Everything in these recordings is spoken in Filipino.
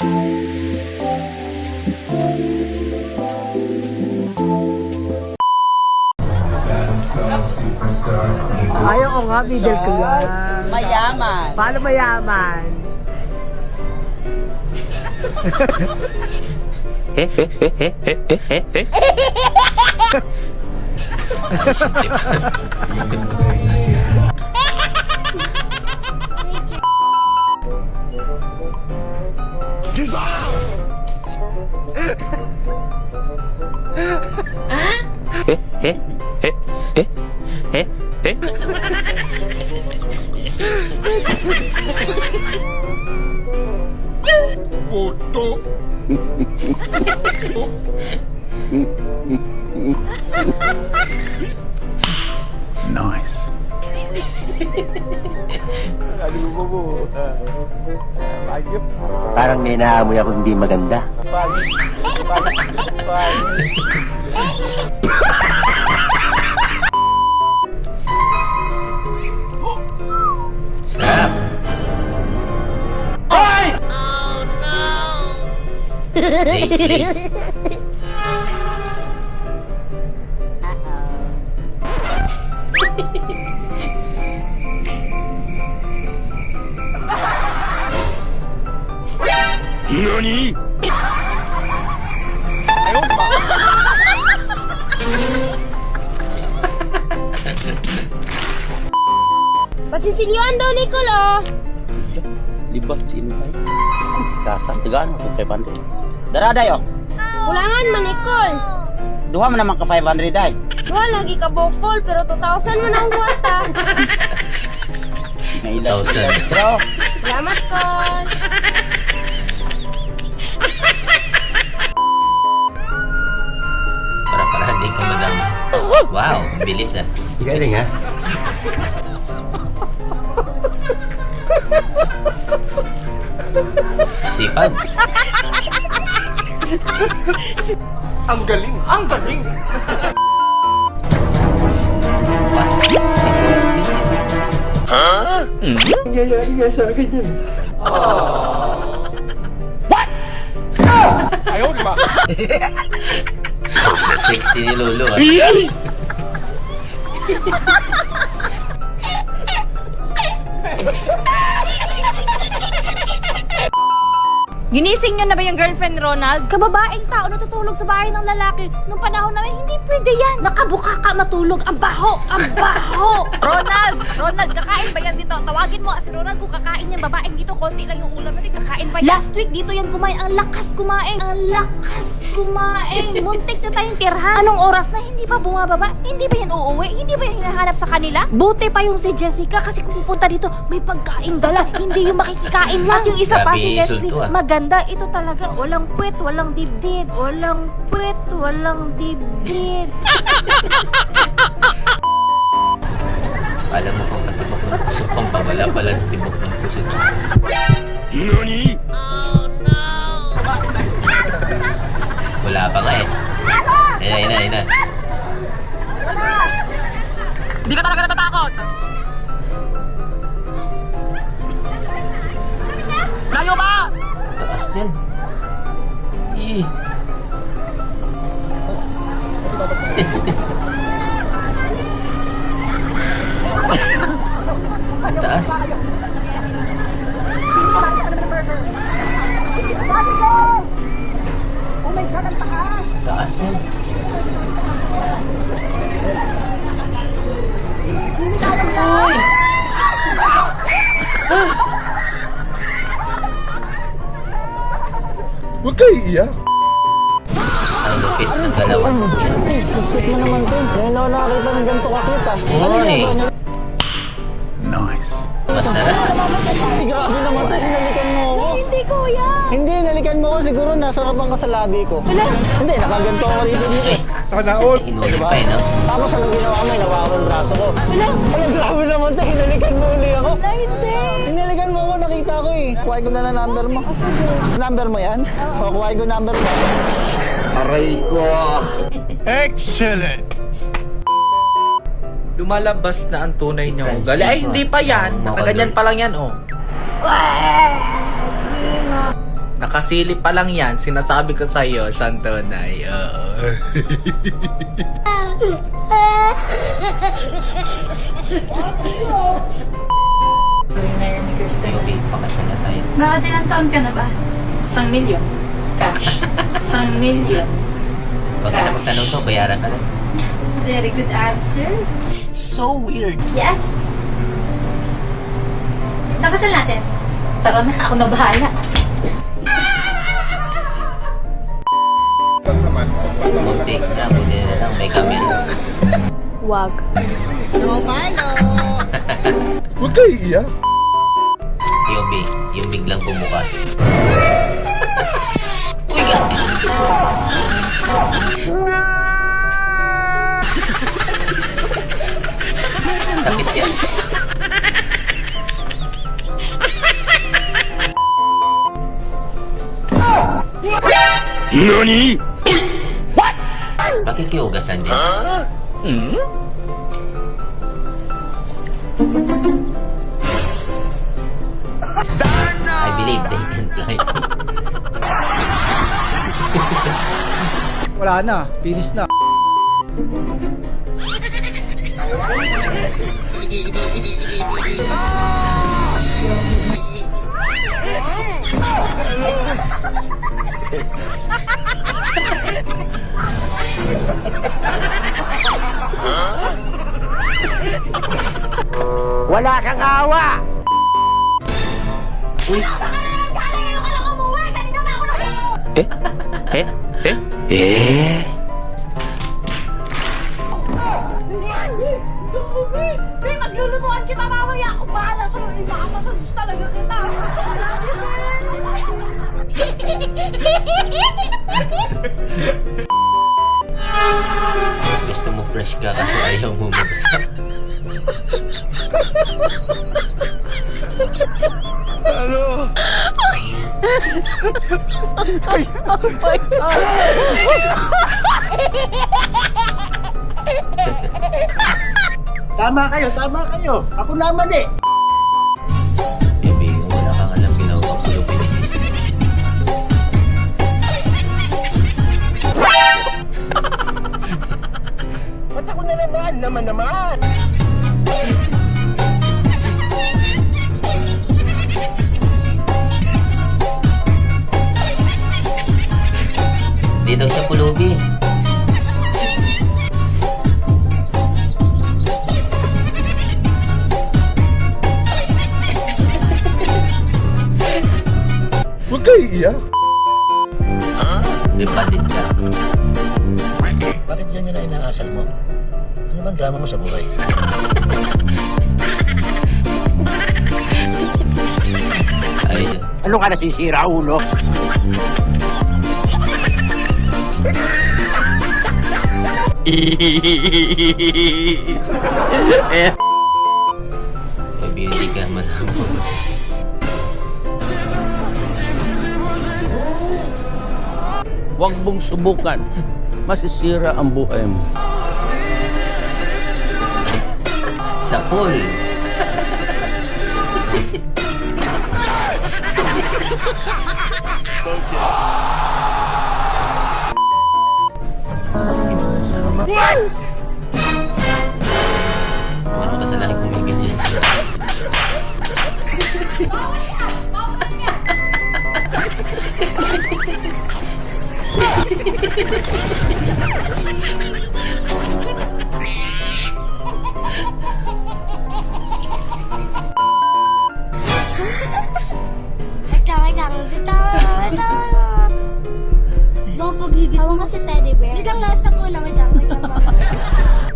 Ayaw ko nga, middle class. Mayaman. Paano mayaman? Nice. Parang may naamoy ako hindi maganda. Stop! Oh no! Lace, lace. NANI?! Pasisilyoan daw ni Kulo. Libat si Inay. Kasa, tigaan mo kay 500. Daraday, oh. Kulangan man ni Kul. Duha mo naman ka 500, ay. Duha lagi ka bukol pero 2,000 man ang kwarta. Nailaw 1,000. Pero, Salamat, Kul. Para hindi ka madama. Wow, ang bilis ah. Galing ha? Sipag. Ang galing! Ang galing! Nangyayari nga sa akin yun. Ayaw, di ba? Sexy ni Lolo ah. Ginising niyo na ba yung girlfriend ni Ronald? Kababaeng tao natutulog sa bahay ng lalaki. Nung panahon namin, hindi pwede yan. Nakabuka ka matulog. Ang baho! Ang baho! Ronald! Ronald, kakain ba yan dito? Tawagin mo si Ronald kung kakain yan. Babaeng dito, konti lang yung ulam natin. Kakain ba yan? Last week dito yan kumain. Ang lakas kumain. Ang lakas kumain. Muntik na tayong tirhan. Anong oras na hindi pa bumababa? Hindi ba yan uuwi? Hindi ba yan hinahanap sa kanila? Buti pa yung si Jessica kasi kung pupunta dito, may pagkain dala. Hindi yung makikikain lang. At yung isa pa Grabe, si Leslie, insulto, ah. maganda. Ito talaga, walang puwet, walang dibdib. Walang puwet, walang dibdib. Alam mo kung katibok ng puso pang pabala pala tibok ng puso. NANI?! Wala pa nga eh. Ayun na. Hindi ka talaga natatakot. Layo ba? Taas yan. Ih. Taas. Taas yan. Uy! Huwag kayo iiyak! Ang lupit ng dalawa. Sip mo naman to. Ngayon ako nakakita ng ganito kakita. Uy! Nice. Masarap. Ay, grabe naman to. Hinalikan mo ako. Hindi, kuya. Hindi, nalikan mo ako. Siguro nasarapan ka sa labi ko. Hindi, nakaganto ako dito. Sana all! Inulit pa eh, no? Tapos ang ginawa mo, nawakan mo yung braso ko. Ay, grabe naman to. Hinalikan mo uli ako. Hindi. Hinalikan mo ako, nakita ko eh. Kuhain ko na lang number mo. Number mo yan? O, kuhain ko number mo. Aray ko! Excellent! Lumalabas na ang tunay niyang ugali. Ay, hindi pa yan. Nakaganyan pa lang yan, oh. Nakasilip pa lang yan, sinasabi ko sa'yo, siyang tunay. Oo. Gawin na yan ni Kirsten. Okay, pakasal na tayo. Bakit ilang taon ka na ba? 1 million. Cash. 1 million. Huwag ka na magtanong to, bayaran ka na. Very good answer. So weird. Yes. Saan kasal natin? Tara na, ako na bahala. Muntik na, buti na lang, may camera. Wag. Huwag kayo iiyak. yung biglang bumukas. Sakit yan. NANI?! Bakit kiugasan din? I believe they can fly. Wala na, finish na. Wala kang awa! May maglulutuan kita mamaya. Ako bahala sa'yo. Imakapasal talaga kita. Gusto mo fresh ka kasi ayaw mo mabasa. Tama kayo. Ako naman eh. Baby, wala kang alam ginawa ko pulo pinisis. Ba't ako na naman? Di daw siya pulubi. Huwag kayo iiyak. Lipa din ka. Bakit ganyan na inaasal mo? Ano bang drama mo sa buhay? Ay, Ano ka nasisira, ulo? baby, hindi ka malaman. Huwag mong subukan. Masisira ang buhay mo. Sa pool. Ano kasalanan kung may ganyan siya? Wait lang. Ito. Baka pagigit mo kasi teddy bear. Wait lang, last na po na. Wait lang.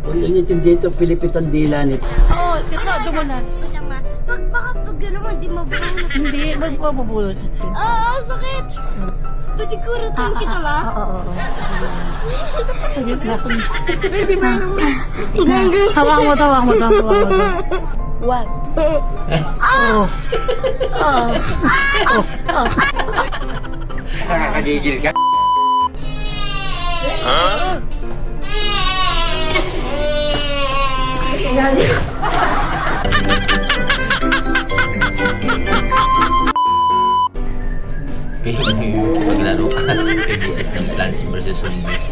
Huwag yung intindi ito, pilipitan dila nito. Oo, ito, dumunas. Wait lang, ma. Baka pag gano'n, hindi mabulot. Hindi, magpapabulot. Oo, sakit. Pwede ko rutin kita, ma? Oo. Pwede ba naman? Tawag mo. Wag. Nakakagigil ka. Maglaro ka kay Mrs. ng Plants vs. Zombies.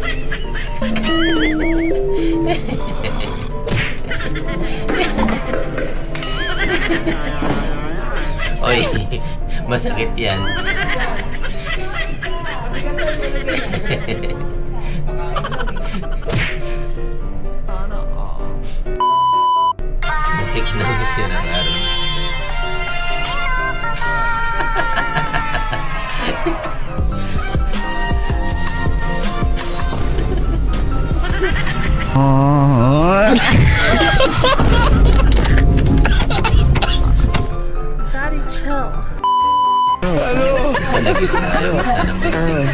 Oy, masakit yan. Muntik na miss yun ang araw. Malagit na tayo. Sana magising.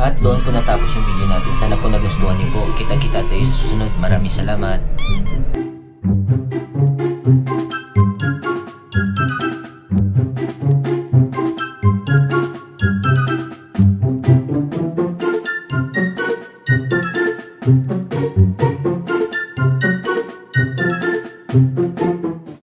At doon po natapos yung video natin. Sana po nagustuhan niyo po. Kita-kita tayo sa susunod. Maraming salamat.